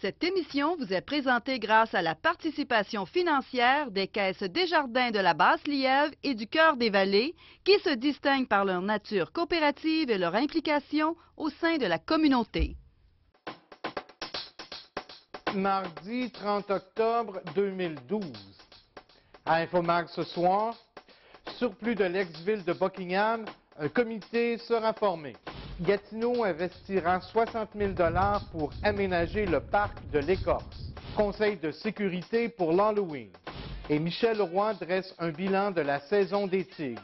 Cette émission vous est présentée grâce à la participation financière des caisses Desjardins de la Basse-Lièvre et du Cœur des Vallées, qui se distinguent par leur nature coopérative et leur implication au sein de la communauté. Mardi 30 octobre 2012. À Infomag ce soir, surplus de l'ex-ville de Buckingham, un comité sera formé. Gatineau investira 60 000 $ pour aménager le parc de l'Écorce. Conseil de sécurité pour l'Halloween. Et Michel Roy dresse un bilan de la saison des Tigres.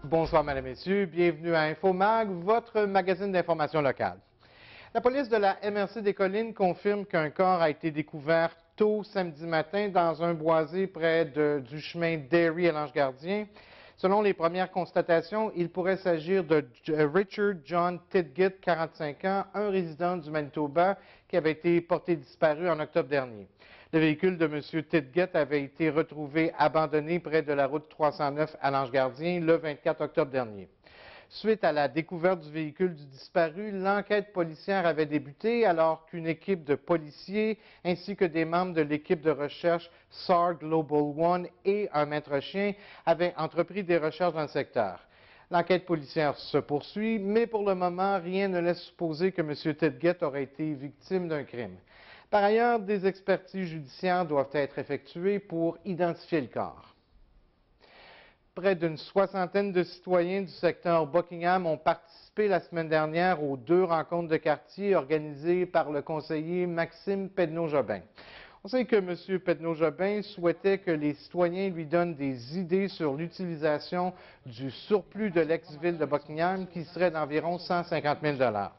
Bonsoir, mesdames et messieurs. Bienvenue à Infomag, votre magazine d'information locale. La police de la MRC des Collines confirme qu'un corps a été découvert tôt samedi matin dans un boisé près du chemin Derry à l'Ange-Gardien. Selon les premières constatations, il pourrait s'agir de Richard John Tidgett, 45 ans, un résident du Manitoba qui avait été porté disparu en octobre dernier. Le véhicule de M. Tidgett avait été retrouvé abandonné près de la route 309 à l'Ange-Gardien le 24 octobre dernier. Suite à la découverte du véhicule du disparu, l'enquête policière avait débuté alors qu'une équipe de policiers ainsi que des membres de l'équipe de recherche SAR Global One et un maître chien avaient entrepris des recherches dans le secteur. L'enquête policière se poursuit, mais pour le moment, rien ne laisse supposer que M. Tidgett aurait été victime d'un crime. Par ailleurs, des expertises judiciaires doivent être effectuées pour identifier le corps. Près d'une soixantaine de citoyens du secteur Buckingham ont participé la semaine dernière aux 2 rencontres de quartier organisées par le conseiller Maxime Pedneau-Jobin. On sait que M. Pedneau-Jobin souhaitait que les citoyens lui donnent des idées sur l'utilisation du surplus de l'ex-ville de Buckingham qui serait d'environ 150 000 $.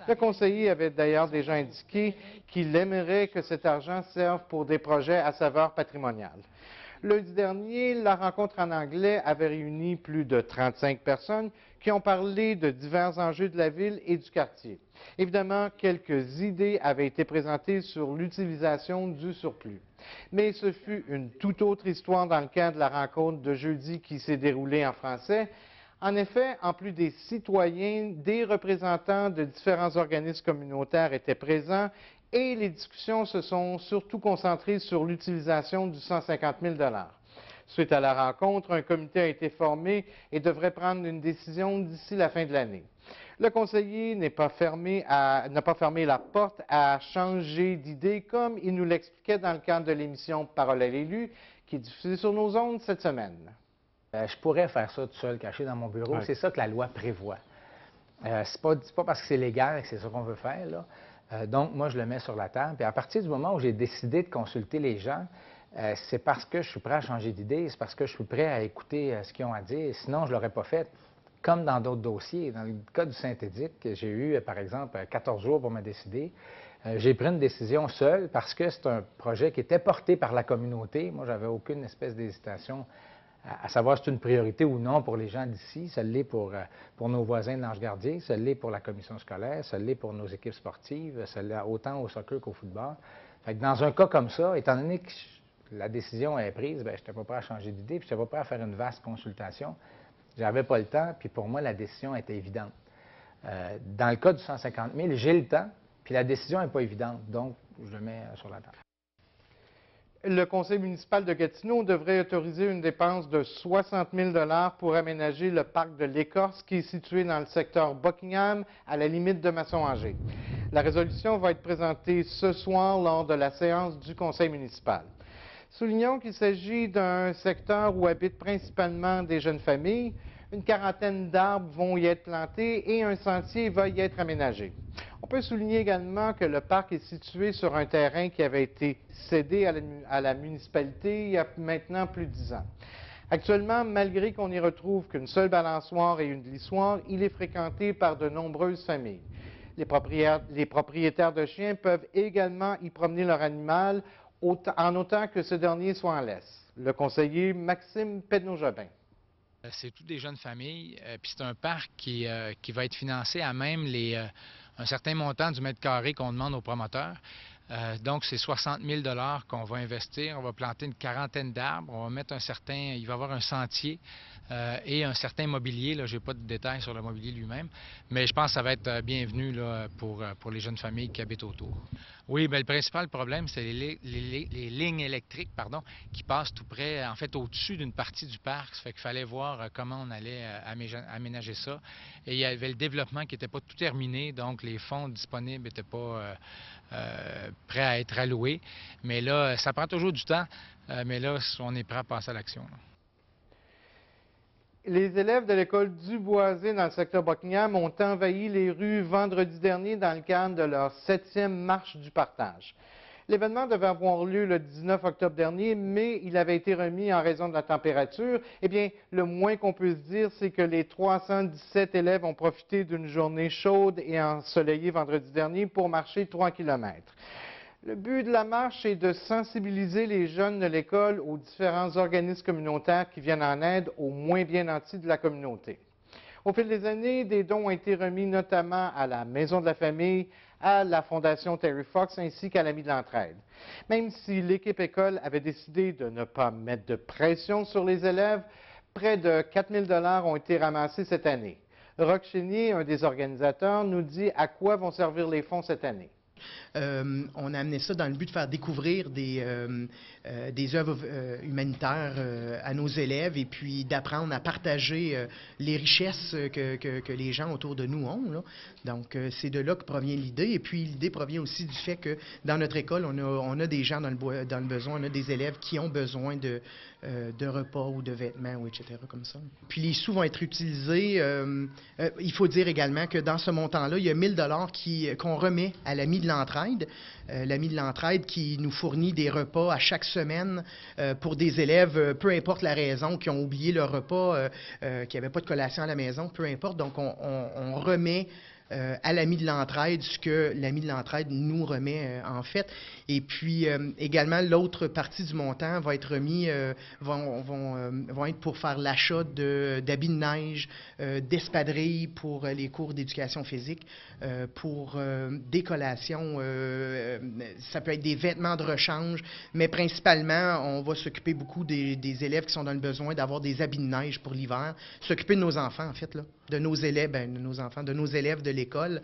Le conseiller avait d'ailleurs déjà indiqué qu'il aimerait que cet argent serve pour des projets à saveur patrimoniale. Lundi dernier, la rencontre en anglais avait réuni plus de 35 personnes qui ont parlé de divers enjeux de la ville et du quartier. Évidemment, quelques idées avaient été présentées sur l'utilisation du surplus. Mais ce fut une toute autre histoire dans le cadre de la rencontre de jeudi qui s'est déroulée en français. En effet, en plus des citoyens, des représentants de différents organismes communautaires étaient présents et les discussions se sont surtout concentrées sur l'utilisation du 150 000 $. Suite à la rencontre, un comité a été formé et devrait prendre une décision d'ici la fin de l'année. Le conseiller n'a pas fermé la porte à changer d'idée, comme il nous l'expliquait dans le cadre de l'émission Parole à l'élu, qui est diffusée sur nos ondes cette semaine. Je pourrais faire ça tout seul, caché dans mon bureau. Ouais. C'est ça que la loi prévoit. C'est pas parce que c'est légal que c'est ça qu'on veut faire, là. Donc, moi, je le mets sur la table. Puis à partir du moment où j'ai décidé de consulter les gens, c'est parce que je suis prêt à changer d'idée, c'est parce que je suis prêt à écouter ce qu'ils ont à dire. Sinon, je ne l'aurais pas fait. Comme dans d'autres dossiers. Dans le cas du Saint-Édith, j'ai eu, par exemple, 14 jours pour me décider. J'ai pris une décision seule parce que c'est un projet qui était porté par la communauté. Moi, j'avais aucune espèce d'hésitation à savoir si c'est une priorité ou non pour les gens d'ici. Ça l'est pour nos voisins de l'Ange-Gardien, ça l'est pour la commission scolaire, ça l'est pour nos équipes sportives, ça l'est autant au soccer qu'au football. Fait que dans un cas comme ça, étant donné que la décision est prise, je n'étais pas prêt à changer d'idée, puis je n'étais pas prêt à faire une vaste consultation. J'avais pas le temps, puis pour moi, la décision était évidente. Dans le cas du 150 000, j'ai le temps, puis la décision n'est pas évidente, donc je le mets sur la table. Le conseil municipal de Gatineau devrait autoriser une dépense de 60 000 $ pour aménager le parc de l'Écorce qui est situé dans le secteur Buckingham, à la limite de Masson-Angers. La résolution va être présentée ce soir lors de la séance du conseil municipal. Soulignons qu'il s'agit d'un secteur où habitent principalement des jeunes familles. Une quarantaine d'arbres vont y être plantés et un sentier va y être aménagé. On peut souligner également que le parc est situé sur un terrain qui avait été cédé à la municipalité il y a maintenant plus de 10 ans. Actuellement, malgré qu'on n'y retrouve qu'une seule balançoire et une glissoire, il est fréquenté par de nombreuses familles. Les propriétaires de chiens peuvent également y promener leur animal en autant que ce dernier soit en laisse. Le conseiller Maxime Pedneau-Jobin. C'est toutes des jeunes familles, puis c'est un parc qui va être financé à même un certain montant du mètre carré qu'on demande aux promoteurs. Donc, c'est 60 000 $ qu'on va investir. On va planter une quarantaine d'arbres. On va mettre il va y avoir un sentier et un certain mobilier. Je n'ai pas de détails sur le mobilier lui-même, mais je pense que ça va être bienvenu là, pour les jeunes familles qui habitent autour. Oui, bien, le principal problème, c'est les lignes électriques qui passent tout près, en fait, au-dessus d'une partie du parc. Ça fait qu'il fallait voir comment on allait aménager ça. Et il y avait le développement qui n'était pas tout terminé, donc les fonds disponibles n'étaient pas prêts à être alloués. Mais là, ça prend toujours du temps, mais là, on est prêt à passer à l'action. Les élèves de l'école du Boisé dans le secteur Buckingham ont envahi les rues vendredi dernier dans le cadre de leur 7e marche du partage. L'événement devait avoir lieu le 19 octobre dernier, mais il avait été remis en raison de la température. Eh bien, le moins qu'on puisse dire, c'est que les 317 élèves ont profité d'une journée chaude et ensoleillée vendredi dernier pour marcher 3 kilomètres. Le but de la marche est de sensibiliser les jeunes de l'école aux différents organismes communautaires qui viennent en aide aux moins bien nantis de la communauté. Au fil des années, des dons ont été remis notamment à la Maison de la Famille, à la Fondation Terry Fox ainsi qu'à l'Ami de l'Entraide. Même si l'équipe école avait décidé de ne pas mettre de pression sur les élèves, près de 4 000 $ ont été ramassés cette année. Roch Chénier, un des organisateurs, nous dit à quoi vont servir les fonds cette année. On a amené ça dans le but de faire découvrir des œuvres humanitaires à nos élèves et puis d'apprendre à partager les richesses que les gens autour de nous ont. Là. Donc, c'est de là que provient l'idée. Et puis, l'idée provient aussi du fait que dans notre école, on a des gens dans le besoin, on a des élèves qui ont besoin de repas ou de vêtements, ou etc. comme ça. Puis, les sous vont être utilisés. Il faut dire également que dans ce montant-là, il y a 1 000 $ qu'on remet à l'Ami de l'Entraide. L'Ami de l'Entraide qui nous fournit des repas à chaque semaine pour des élèves, peu importe la raison, qui ont oublié leur repas, qui n'avaient pas de collation à la maison, peu importe. Donc, on remet à l'Ami de l'Entraide ce que l'Ami de l'Entraide nous remet en fait. Et puis également l'autre partie du montant va être remis, vont être pour faire l'achat d'habits de neige, d'espadrilles pour les cours d'éducation physique, pour des collations, ça peut être des vêtements de rechange, mais principalement on va s'occuper beaucoup des élèves qui sont dans le besoin d'avoir des habits de neige pour l'hiver, s'occuper de nos enfants en fait là. De nos élèves, de nos enfants, de nos élèves de l'école,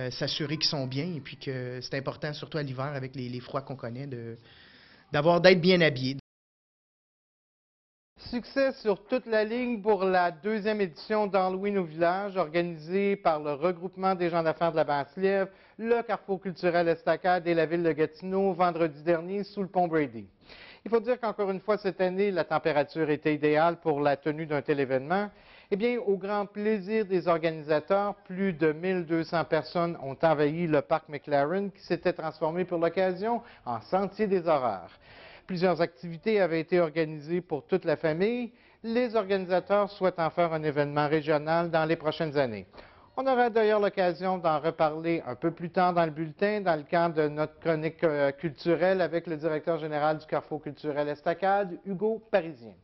s'assurer qu'ils sont bien et puis que c'est important, surtout à l'hiver avec les froids qu'on connaît, d'être bien habillés. Succès sur toute la ligne pour la 2e édition d'Halloween au village, organisée par le regroupement des gens d'affaires de la Basse-Lièvre, le Carrefour culturel Estacade et la ville de Gatineau vendredi dernier sous le pont Brady. Il faut dire qu'encore une fois cette année, la température était idéale pour la tenue d'un tel événement. Eh bien, au grand plaisir des organisateurs, plus de 1200 personnes ont envahi le parc McLaren qui s'était transformé pour l'occasion en sentier des horreurs. Plusieurs activités avaient été organisées pour toute la famille. Les organisateurs souhaitent en faire un événement régional dans les prochaines années. On aura d'ailleurs l'occasion d'en reparler un peu plus tard dans le bulletin, dans le cadre de notre chronique culturelle avec le directeur général du Carrefour culturel Estacade, Hugo Parisien.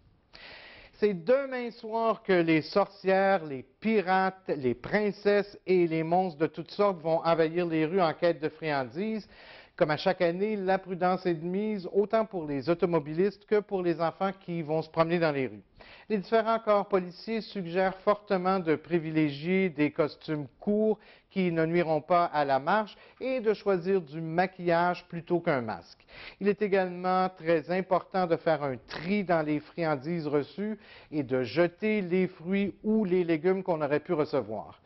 C'est demain soir que les sorcières, les pirates, les princesses et les monstres de toutes sortes vont envahir les rues en quête de friandises. Comme à chaque année, la prudence est de mise autant pour les automobilistes que pour les enfants qui vont se promener dans les rues. Les différents corps policiers suggèrent fortement de privilégier des costumes courts qui ne nuiront pas à la marche et de choisir du maquillage plutôt qu'un masque. Il est également très important de faire un tri dans les friandises reçues et de jeter les fruits ou les légumes qu'on aurait pu recevoir.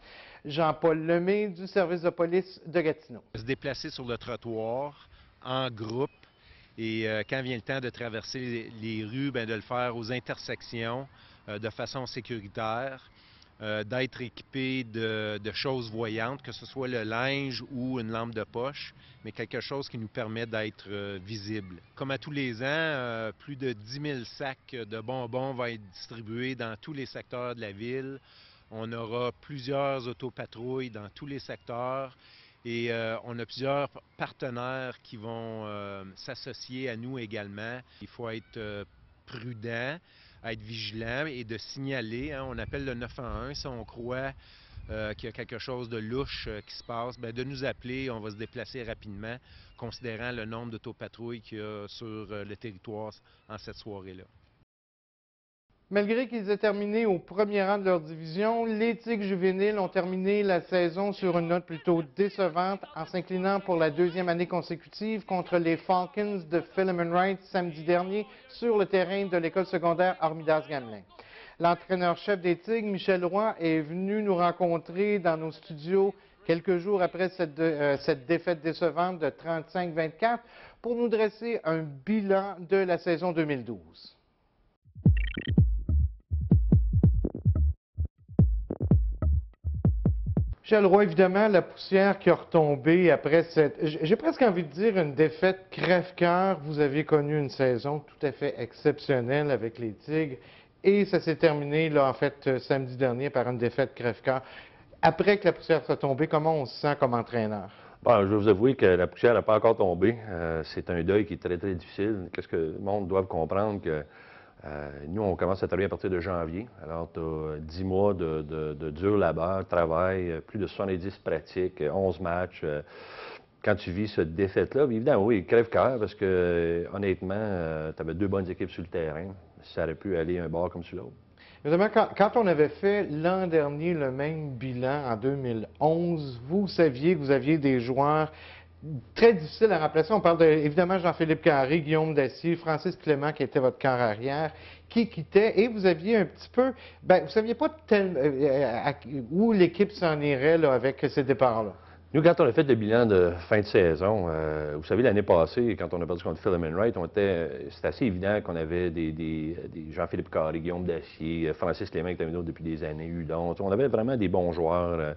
Jean-Paul Lemay du service de police de Gatineau. Se déplacer sur le trottoir en groupe et quand vient le temps de traverser les rues, bien, de le faire aux intersections de façon sécuritaire, d'être équipé de choses voyantes, que ce soit le linge ou une lampe de poche, mais quelque chose qui nous permet d'être visible. Comme à tous les ans, plus de 10 000 sacs de bonbons vont être distribués dans tous les secteurs de la ville. On aura plusieurs autopatrouilles dans tous les secteurs et on a plusieurs partenaires qui vont s'associer à nous également. Il faut être prudent, être vigilant et de signaler. On appelle le 911 si on croit qu'il y a quelque chose de louche qui se passe, bien, de nous appeler. On va se déplacer rapidement, considérant le nombre d'autopatrouilles qu'il y a sur le territoire en cette soirée-là. Malgré qu'ils aient terminé au premier rang de leur division, les Tigres juvéniles ont terminé la saison sur une note plutôt décevante en s'inclinant pour la deuxième année consécutive contre les Falcons de Philemon Wright samedi dernier sur le terrain de l'école secondaire Armidas-Gamelin. L'entraîneur-chef des Tigres, Michel Roy, est venu nous rencontrer dans nos studios quelques jours après cette défaite décevante de 35-24 pour nous dresser un bilan de la saison 2012. Michel Roy, évidemment, la poussière qui a retombé après j'ai presque envie de dire une défaite crève-cœur. Vous avez connu une saison tout à fait exceptionnelle avec les Tigres et ça s'est terminé, là, en fait, samedi dernier par une défaite crève-cœur. Après que la poussière soit tombée, comment on se sent comme entraîneur? Bon, je vais vous avouer que la poussière n'a pas encore tombé. C'est un deuil qui est très, très difficile. Qu'est-ce que le monde doit comprendre que nous, on commence à travailler à partir de janvier. Alors, tu as 10 mois de dur labeur, travail, plus de 70 pratiques, 11 matchs. Quand tu vis cette défaite-là, évidemment, oui, crève-cœur, parce que honnêtement, tu avais deux bonnes équipes sur le terrain. Ça aurait pu aller un bord comme sur l'autre. Évidemment, quand on avait fait l'an dernier le même bilan en 2011, vous saviez que vous aviez des joueurs très difficiles à remplacer. On parle évidemment Jean-Philippe Carré, Guillaume Dacier, Francis Clément qui était votre corps arrière, qui quittait et vous aviez un petit peu, vous ne saviez pas où l'équipe s'en irait là, avec ces départs-là. Nous, quand on a fait le bilan de fin de saison, vous savez, l'année passée, quand on a perdu contre Philemon Wright, c'était assez évident qu'on avait des Jean-Philippe Carré, Guillaume Dacier, Francis Clément qui était avec nous depuis des années, Hudon. On avait vraiment des bons joueurs.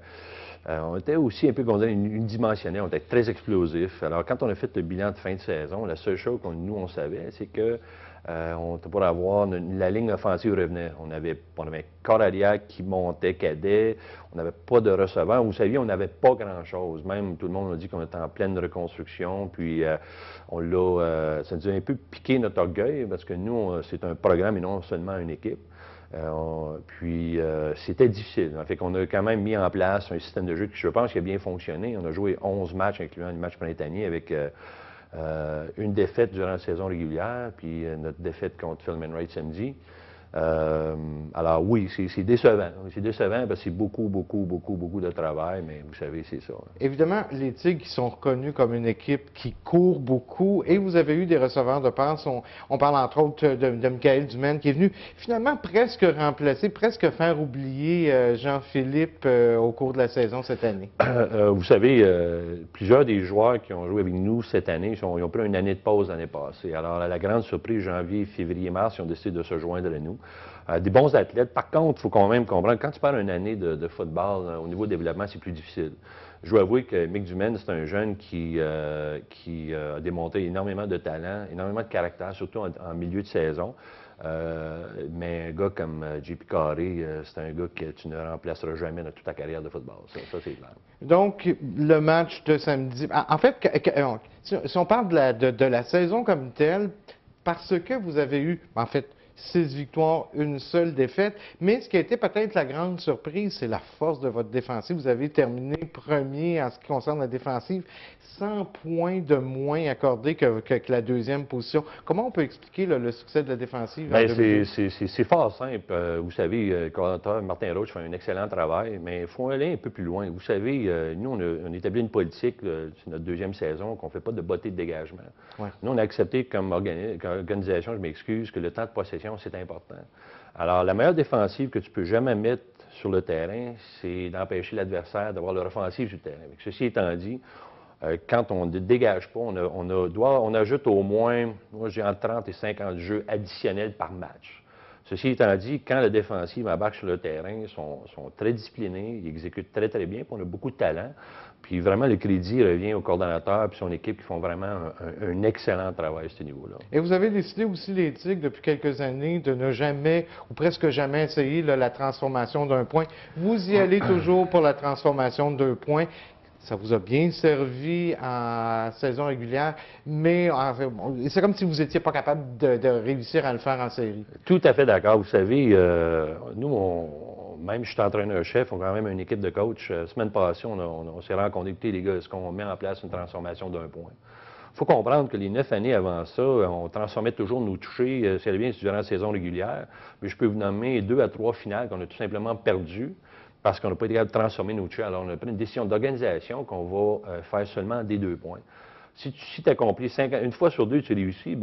On était aussi un peu unidimensionnels, on était très explosifs. Alors, quand on a fait le bilan de fin de saison, la seule chose on savait, c'est que on était pour avoir la ligne offensive revenait. On avait un corps arrière qui montait, cadet. On n'avait pas de receveur. Vous saviez, on n'avait pas grand-chose. Même tout le monde a dit qu'on était en pleine reconstruction. Puis ça nous a un peu piqué notre orgueil parce que nous, c'est un programme et non seulement une équipe. C'était difficile. Fait qu'on a quand même mis en place un système de jeu qui, je pense, qui a bien fonctionné. On a joué 11 matchs, incluant le match printanier, avec une défaite durant la saison régulière, puis notre défaite contre Philemon Wright samedi. Alors oui, c'est décevant. C'est décevant parce que c'est beaucoup de travail, mais vous savez, c'est ça. Évidemment, les Tigres qui sont reconnus comme une équipe qui court beaucoup et vous avez eu des receveurs de passe. On parle entre autres de Michael Dumaine qui est venu finalement presque remplacer, presque faire oublier Jean-Philippe au cours de la saison cette année. Vous savez, plusieurs des joueurs qui ont joué avec nous cette année, ils ont pris une année de pause l'année passée. Alors, à la grande surprise, janvier, février, mars, ils ont décidé de se joindre à nous. Des bons athlètes. Par contre, il faut quand même comprendre, quand tu parles d'une année de football, au niveau développement, c'est plus difficile. Je dois avouer que Mick Dumaine, c'est un jeune qui a démontré énormément de talent, énormément de caractère, surtout en milieu de saison. Mais un gars comme J.P. Carré, c'est un gars que tu ne remplaceras jamais dans toute ta carrière de football. Ça c'est clair. Donc, le match de samedi... En fait, si on parle de la saison comme telle, parce que vous avez eu, en fait, 6 victoires, une seule défaite. Mais ce qui a été peut-être la grande surprise, c'est la force de votre défensive. Vous avez terminé premier en ce qui concerne la défensive, 100 points de moins accordés que la deuxième position. Comment on peut expliquer le succès de la défensive? C'est fort simple. Vous savez, le coordonnateur Martin Roche fait un excellent travail, mais il faut aller un peu plus loin. Vous savez, nous, on établit une politique, c'est notre deuxième saison, qu'on ne fait pas de bottée de dégagement. Ouais. Nous, on a accepté comme organisation, je m'excuse, que le temps de possession, c'est important. Alors, la meilleure défensive que tu peux jamais mettre sur le terrain, c'est d'empêcher l'adversaire d'avoir leur offensive sur le terrain. Avec ceci étant dit, quand on ne dégage pas, on ajoute au moins, moi j'ai entre 30 et 50 jeux additionnels par match. Ceci étant dit, quand la défensive embarque sur le terrain, ils sont très disciplinés, ils exécutent très très bien, puis on a beaucoup de talent. Puis vraiment, le crédit revient au coordonnateur et son équipe qui font vraiment un excellent travail à ce niveau-là. Et vous avez décidé aussi, les Tigres, depuis quelques années, de ne jamais, ou presque jamais, essayer la transformation d'un point. Vous y allez toujours pour la transformation de 2 points. Ça vous a bien servi en saison régulière, mais c'est comme si vous n'étiez pas capable de réussir à le faire en série. Tout à fait d'accord. Vous savez, nous, même si je suis entraîneur-chef, on a quand même une équipe de coach. Semaine passée, on s'est rencontrés. Écoutez, les gars, est-ce qu'on met en place une transformation d'un point? Il faut comprendre que les 9 années avant ça, on transformait toujours nos touchés, c'est bien durant la saison régulière, mais je peux vous nommer 2 à 3 finales qu'on a tout simplement perdues parce qu'on n'a pas été capable de transformer nos touchés. Alors, on a pris une décision d'organisation qu'on va faire seulement des 2 points. Si tu accomplis une fois sur 2, tu réussis,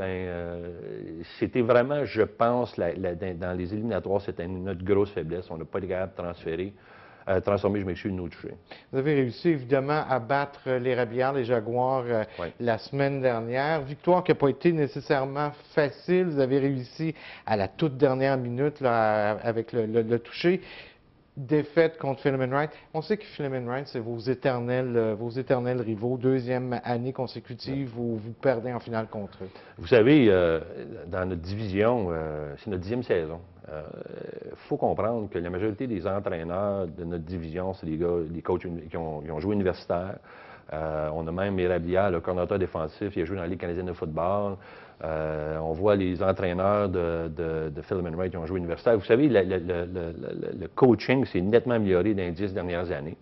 c'était vraiment, je pense, dans les éliminatoires, c'était notre grosse faiblesse. On n'a pas été capable de transformer, je m'excuse, nos touchés. Vous avez réussi évidemment à battre les Rabillards, les Jaguars, Oui. la semaine dernière. Victoire qui n'a pas été nécessairement facile. Vous avez réussi à la toute dernière minute là, avec le toucher. Défaite contre Philemon Wright. On sait que Philemon Wright, c'est vos éternels rivaux. 2e année consécutive où vous perdez en finale contre eux. Vous savez, dans notre division, c'est notre 10e saison. Il faut comprendre que la majorité des entraîneurs de notre division, c'est des coachs qui ont joué universitaire. On a même Rabillards, le coordonnateur défensif, il a joué dans la Ligue canadienne de football. On voit les entraîneurs de Philemon Wright qui ont joué universitaire. Vous savez, le coaching s'est nettement amélioré dans les 10 dernières années.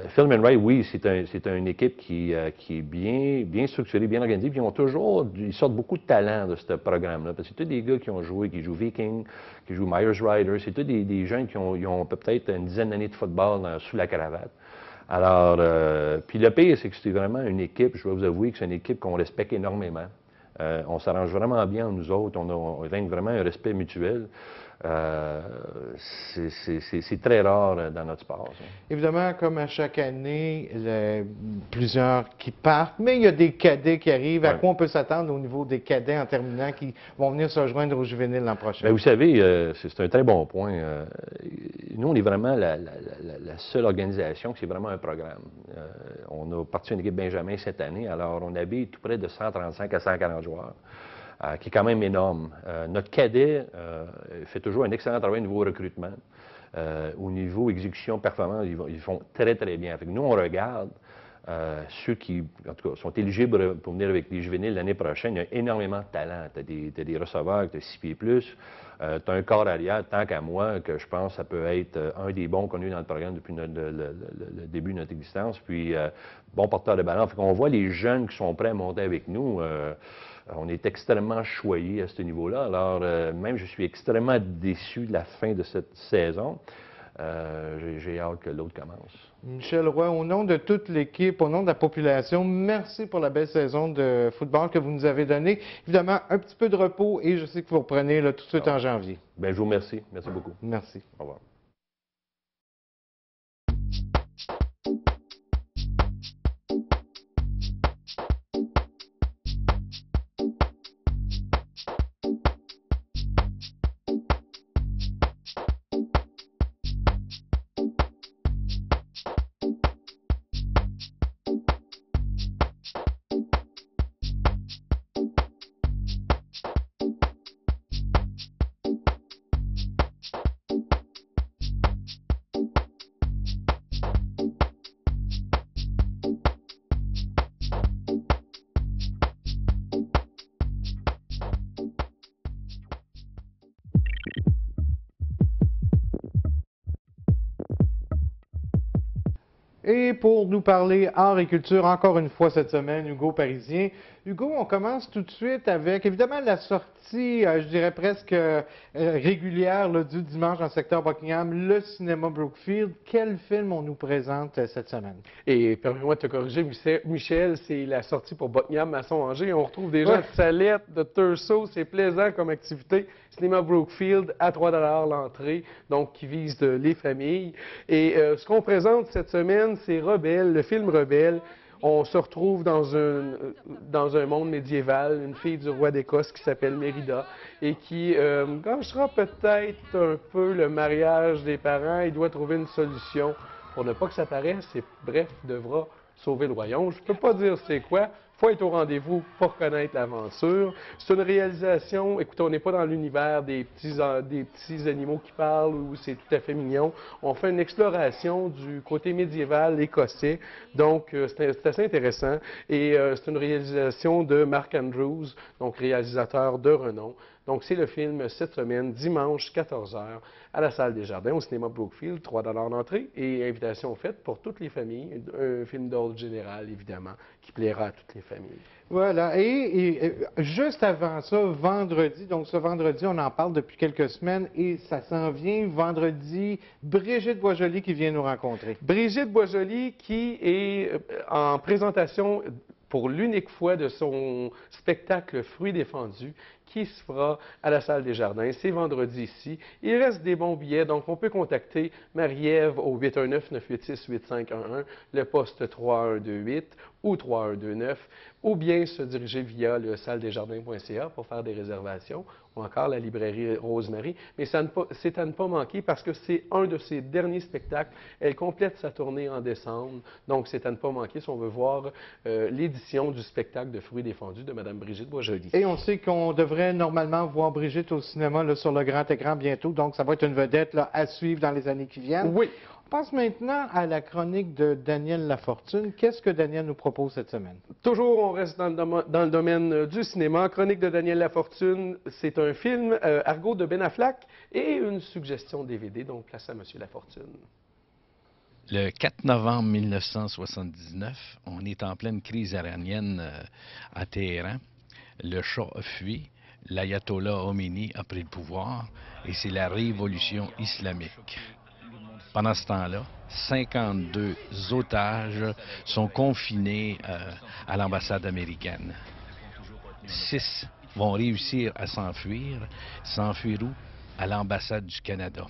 Philemon Wright, oui, c'est une équipe qui est bien structurée, bien organisée, puis ils sortent beaucoup de talent de ce programme-là. Parce que c'est tous des gars qui jouent Viking, qui jouent Myers Rider, c'est tous des jeunes qui ont peut-être une dizaine d'années de football sous la cravate. Alors, puis le pire, c'est que c'est vraiment une équipe, je dois vous avouer que c'est une équipe qu'on respecte énormément. On s'arrange vraiment bien nous autres, on règne vraiment un respect mutuel. C'est très rare dans notre sport. Ça. Évidemment, comme à chaque année, plusieurs qui partent, mais il y a des cadets qui arrivent. À quoi on peut s'attendre au niveau des cadets en terminant qui vont venir se rejoindre aux juvéniles l'an prochain? Bien, vous savez, c'est un très bon point. Nous, on est vraiment la seule organisation qui c'est vraiment un programme. On a parti une équipe Benjamin cette année, alors on habille tout près de 135 à 140 joueurs. Qui est quand même énorme. Notre cadet fait toujours un excellent travail au niveau recrutement. Au niveau exécution performance, ils font très, très bien. Fait que nous, on regarde ceux qui, en tout cas, sont éligibles pour venir avec les juvéniles l'année prochaine. Il y a énormément de talent. Tu as des receveurs, tu as 6 pieds plus. Tu as un corps arrière, tant qu'à moi, que je pense que ça peut être un des bons qu'on a eu dans le programme depuis le début de notre existence. Puis, bon porteur de ballon. Fait qu'on voit les jeunes qui sont prêts à monter avec nous. On est extrêmement choyés à ce niveau-là. Alors, même je suis extrêmement déçu de la fin de cette saison. J'ai hâte que l'autre commence. Michel Roy, au nom de toute l'équipe, au nom de la population, merci pour la belle saison de football que vous nous avez donnée. Évidemment, un petit peu de repos et je sais que vous reprenez là, tout de suite en janvier. Bien, je vous remercie. Merci beaucoup. Merci. Au revoir. Et pour nous parler art et culture, encore une fois cette semaine, Hugo Parisien. Hugo, on commence tout de suite avec, évidemment, la sortie, je dirais presque régulière là, du dimanche dans le secteur Buckingham, le cinéma Brookfield. Quel film on nous présente cette semaine? Et permets-moi de te corriger, Michel, c'est la sortie pour Buckingham, Masson-Angers. On retrouve des gens de Salette, de Thurso, c'est plaisant comme activité. Cinéma Brookfield à 3 $ l'entrée, donc qui vise les familles. Et ce qu'on présente cette semaine, c'est Rebelle, le film Rebelle. On se retrouve dans un monde médiéval, une fille du roi d'Écosse qui s'appelle Mérida et qui gâchera peut-être un peu le mariage des parents. Il doit trouver une solution pour ne pas que ça paraisse et bref, devra sauver le royaume. Je ne peux pas dire c'est quoi. faut être au rendez-vous pour connaître l'aventure. C'est une réalisation, écoutez, on n'est pas dans l'univers des petits animaux qui parlent où c'est tout à fait mignon. On fait une exploration du côté médiéval écossais, donc c'est assez intéressant. Et c'est une réalisation de Mark Andrews, donc réalisateur de renom. Donc, c'est le film cette semaine, dimanche, 14h, à la Salle des Jardins, au cinéma Brookfield, 3 d'entrée, et invitation faite pour toutes les familles. Un film d'ordre général, évidemment, qui plaira à toutes les familles. Voilà, et juste avant ça, vendredi, donc ce vendredi, on en parle depuis quelques semaines, et ça s'en vient vendredi, Brigitte Boisjoli qui vient nous rencontrer. Brigitte Boisjoli qui est en présentation pour l'unique fois de son spectacle Fruits défendus, qui se fera à la Salle des Jardins. C'est vendredi ici. Il reste des bons billets, donc on peut contacter Marie-Ève au 819-986-8511, le poste 3128 ou 3129, ou bien se diriger via le salledesjardins.ca pour faire des réservations, ou encore la librairie Rosemary. Mais c'est à ne pas manquer parce que c'est un de ses derniers spectacles. Elle complète sa tournée en décembre, donc c'est à ne pas manquer si on veut voir l'édition du spectacle de Fruits défendus de Mme Brigitte Boisjoli. Et on sait qu'on devrait normalement voir Brigitte au cinéma là, sur le grand écran bientôt, donc ça va être une vedette là, à suivre dans les années qui viennent. Oui. On passe maintenant à la chronique de Daniel Lafortune. Qu'est-ce que Daniel nous propose cette semaine? Toujours, on reste dans le domaine du cinéma. Chronique de Daniel Lafortune, c'est un film, Argo de Ben Affleck, et une suggestion DVD, donc place à M. Lafortune. Le 4 novembre 1979, on est en pleine crise iranienne à Téhéran. Le Shah a fui, l'ayatollah Khomeini a pris le pouvoir et c'est la révolution islamique. Pendant ce temps-là, 52 otages sont confinés à l'ambassade américaine. 6 vont réussir à s'enfuir. S'enfuir où? À l'ambassade du Canada.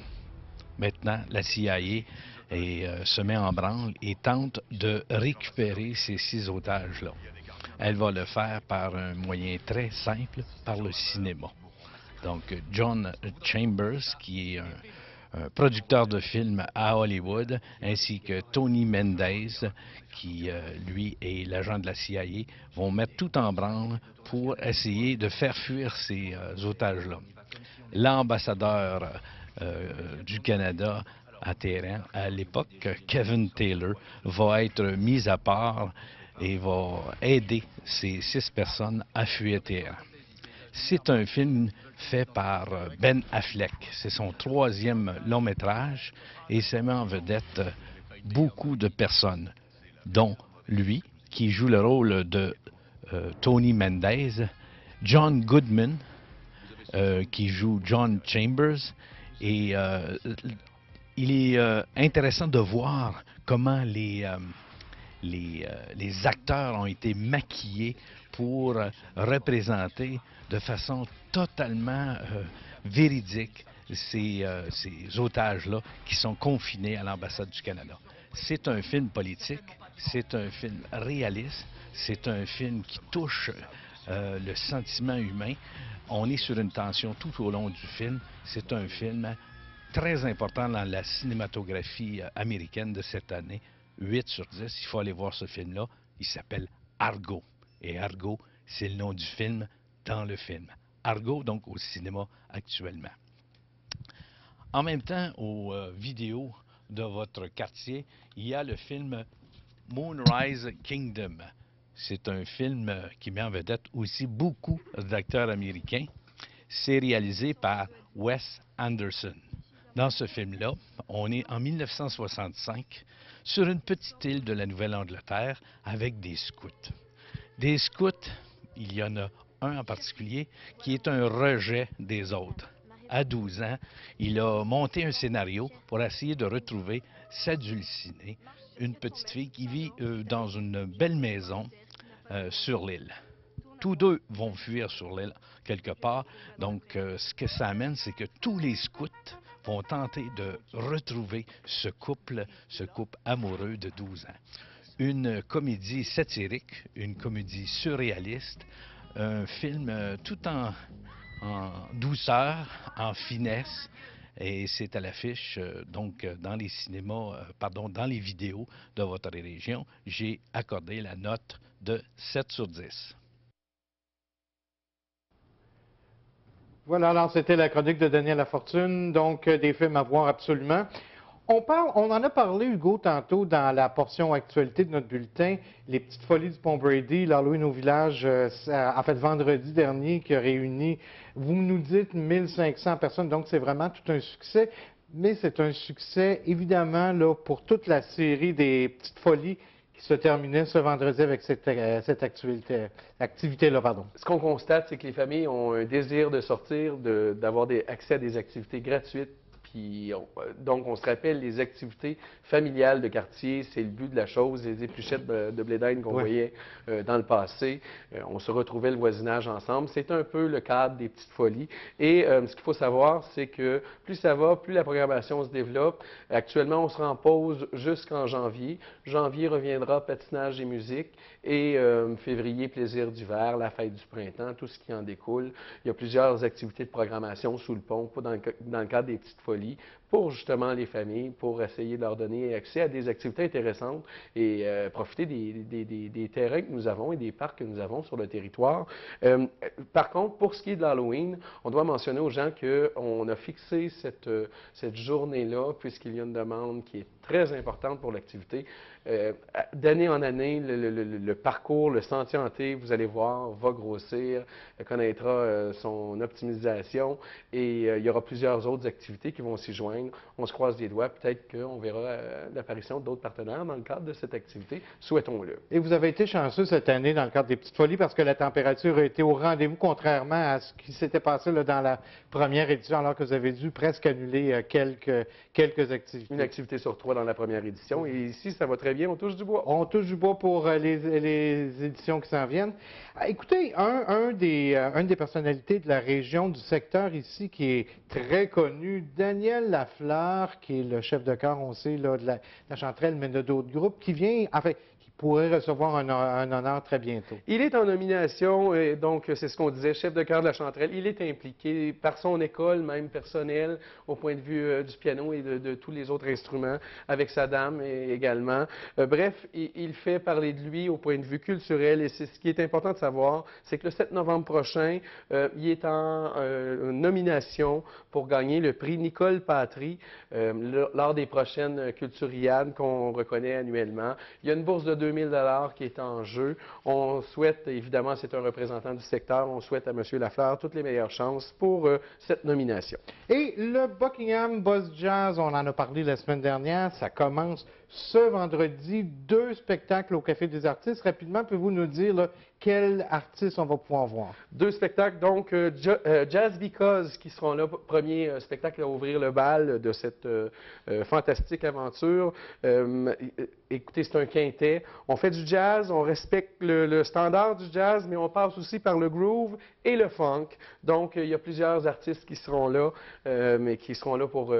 Maintenant, la CIA se met en branle et tente de récupérer ces 6 otages-là. Elle va le faire par un moyen très simple, par le cinéma. Donc, John Chambers, qui est un producteur de films à Hollywood, ainsi que Tony Mendez, qui, lui, est l'agent de la CIA, vont mettre tout en branle pour essayer de faire fuir ces otages-là. L'ambassadeur du Canada à Téhéran, à l'époque, Kevin Taylor, va être mis à part et va aider ces 6 personnes à fuir Téhéran. C'est un film fait par Ben Affleck. C'est son 3e long-métrage et ça met en vedette beaucoup de personnes, dont lui, qui joue le rôle de Tony Mendez, John Goodman, qui joue John Chambers, et il est intéressant de voir comment les acteurs ont été maquillés pour représenter de façon totalement véridique ces otages-là qui sont confinés à l'ambassade du Canada. C'est un film politique, c'est un film réaliste, c'est un film qui touche le sentiment humain. On est sur une tension tout au long du film. C'est un film très important dans la cinématographie américaine de cette année. 8 sur 10, il faut aller voir ce film-là. Il s'appelle Argo. Et Argo, c'est le nom du film dans le film. Argo, donc, au cinéma actuellement. En même temps, aux vidéos de votre quartier, il y a le film Moonrise Kingdom. C'est un film qui met en vedette aussi beaucoup d'acteurs américains. C'est réalisé par Wes Anderson. Dans ce film-là, on est en 1965 sur une petite île de la Nouvelle-Angleterre avec des scouts. Des scouts, il y en a un en particulier qui est un rejet des autres. À 12 ans, il a monté un scénario pour essayer de retrouver sa dulcinée, une petite fille qui vit dans une belle maison sur l'île. Tous deux vont fuir sur l'île quelque part. Donc, ce que ça amène, c'est que tous les scouts vont tenter de retrouver ce couple amoureux de 12 ans. Une comédie satirique, une comédie surréaliste, un film tout en douceur, en finesse, et c'est à l'affiche, donc, dans les cinémas, dans les vidéos de votre région. J'ai accordé la note de 7 sur 10. Voilà, alors c'était la chronique de Daniel Lafortune, donc des films à voir absolument. On en a parlé, Hugo, tantôt dans la portion actualité de notre bulletin, les petites folies du Pont Brady, l'Halloween au village, en fait vendredi dernier, qui a réuni, vous nous dites 1500 personnes, donc c'est vraiment tout un succès, mais c'est un succès évidemment là, pour toute la série des petites folies qui se terminait ce vendredi avec cette activité-là. Ce qu'on constate, c'est que les familles ont un désir de sortir, d'avoir accès à des activités gratuites. Donc, on se rappelle les activités familiales de quartier, c'est le but de la chose, les épluchettes de blé d'Inde qu'on voyait dans le passé. On se retrouvait le voisinage ensemble. C'est un peu le cadre des petites folies. Et ce qu'il faut savoir, c'est que plus ça va, plus la programmation se développe. Actuellement, on sera en pause jusqu'en janvier. Janvier reviendra patinage et musique. Et février, plaisir d'hiver, la fête du printemps, tout ce qui en découle. Il y a plusieurs activités de programmation sous le pont, dans le cadre des petites folies, pour justement les familles, pour essayer de leur donner accès à des activités intéressantes et profiter des terrains que nous avons et des parcs que nous avons sur le territoire. Par contre, pour ce qui est de l'Halloween, on doit mentionner aux gens qu'on a fixé cette journée-là, puisqu'il y a une demande qui est très importante pour l'activité. D'année en année, le parcours, le sentier hanté, vous allez voir, va grossir, connaîtra son optimisation et il y aura plusieurs autres activités qui vont s'y joindre. On se croise les doigts, peut-être qu'on verra l'apparition d'autres partenaires dans le cadre de cette activité. Souhaitons-le. Et vous avez été chanceux cette année dans le cadre des Petites Folies parce que la température a été au rendez-vous, contrairement à ce qui s'était passé là, dans la première édition, alors que vous avez dû presque annuler quelques activités. Une activité sur 3 dans la première édition. Et ici, ça va très bien, on touche du bois. On touche du bois pour les éditions qui s'en viennent. Écoutez, une des personnalités de la région, du secteur ici, qui est très connu, Daniel Lafleur, qui est le chef de chœur, on sait, là, de la Chanterelle, mais de d'autres groupes, qui vient, enfin, qui pourrait recevoir un honneur très bientôt. Il est en nomination, et donc c'est ce qu'on disait, chef de chœur de la Chanterelle. Il est impliqué par son école, même personnelle, au point de vue du piano et de tous les autres instruments, avec sa dame également. Bref, il fait parler de lui au point de vue culturel, et c'est ce qui est important de savoir, c'est que le 7 novembre prochain, il est en nomination pour gagner le prix Nicole Patry lors des prochaines Culturiades qu'on reconnaît annuellement. Il y a une bourse de 2000 $ qui est en jeu. On souhaite, évidemment, c'est un représentant du secteur, on souhaite à M. Lafleur toutes les meilleures chances pour cette nomination. Et le Buckingham Buzz Jazz, on en a parlé la semaine dernière, ça commence ce vendredi, 2 spectacles au Café des artistes. Rapidement, pouvez-vous nous dire là, quels artistes on va pouvoir voir? 2 spectacles, donc Jazz Because qui seront là, premier spectacle à ouvrir le bal de cette fantastique aventure. Écoutez, c'est un quintet. On fait du jazz, on respecte le standard du jazz, mais on passe aussi par le groove et le funk. Donc, il y a plusieurs artistes qui seront là, mais qui seront là pour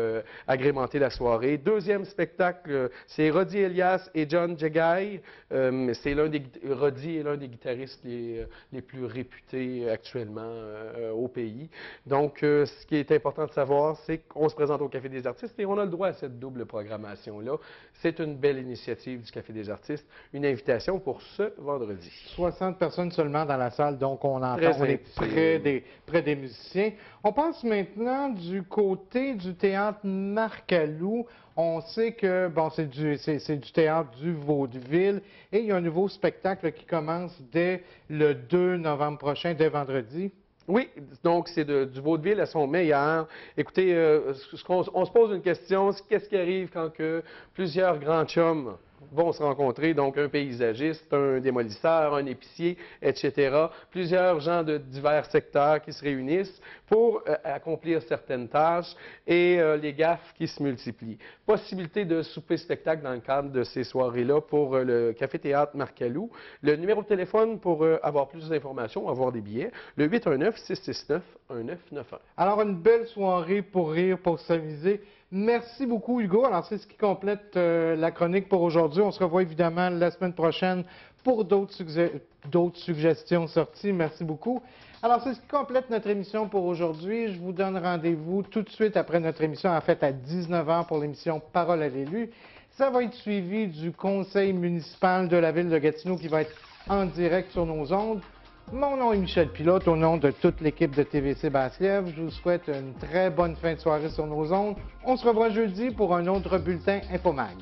agrémenter la soirée. Deuxième spectacle, c'est Roddy Elias et John Jegai. Roddy est l'un des guitaristes les plus réputés actuellement au pays. Donc, ce qui est important de savoir, c'est qu'on se présente au Café des artistes et on a le droit à cette double programmation-là. C'est une belle initiative du Café des artistes, une invitation pour ce vendredi. 60 personnes seulement dans la salle, donc on est près des musiciens. On passe maintenant du côté du théâtre Marc-Alou. On sait que bon, c'est du théâtre du Vaudeville et il y a un nouveau spectacle qui commence dès le 2 novembre prochain, dès vendredi. Oui, donc c'est du Vaudeville à son meilleur. Écoutez, on se pose une question, qu'est-ce qui arrive quand plusieurs grands chums vont se rencontrer, donc un paysagiste, un démolisseur, un épicier, etc. Plusieurs gens de divers secteurs qui se réunissent pour accomplir certaines tâches et les gaffes qui se multiplient. Possibilité de souper-spectacle dans le cadre de ces soirées-là pour le Café-Théâtre Marc-Alou. Le numéro de téléphone pour avoir plus d'informations, avoir des billets, le 819-669-1991. Alors, une belle soirée pour rire, pour s'amuser. Merci beaucoup, Hugo. Alors, c'est ce qui complète la chronique pour aujourd'hui. On se revoit évidemment la semaine prochaine pour d'autres suggestions sorties. Merci beaucoup. Alors, c'est ce qui complète notre émission pour aujourd'hui. Je vous donne rendez-vous tout de suite après notre émission, en fait, à 19 h pour l'émission Parole à l'élu. Ça va être suivi du conseil municipal de la ville de Gatineau qui va être en direct sur nos ondes. Mon nom est Michel Pilote, au nom de toute l'équipe de TVC Basse-Lièvre. Je vous souhaite une très bonne fin de soirée sur nos ondes. On se revoit jeudi pour un autre bulletin InfoMag.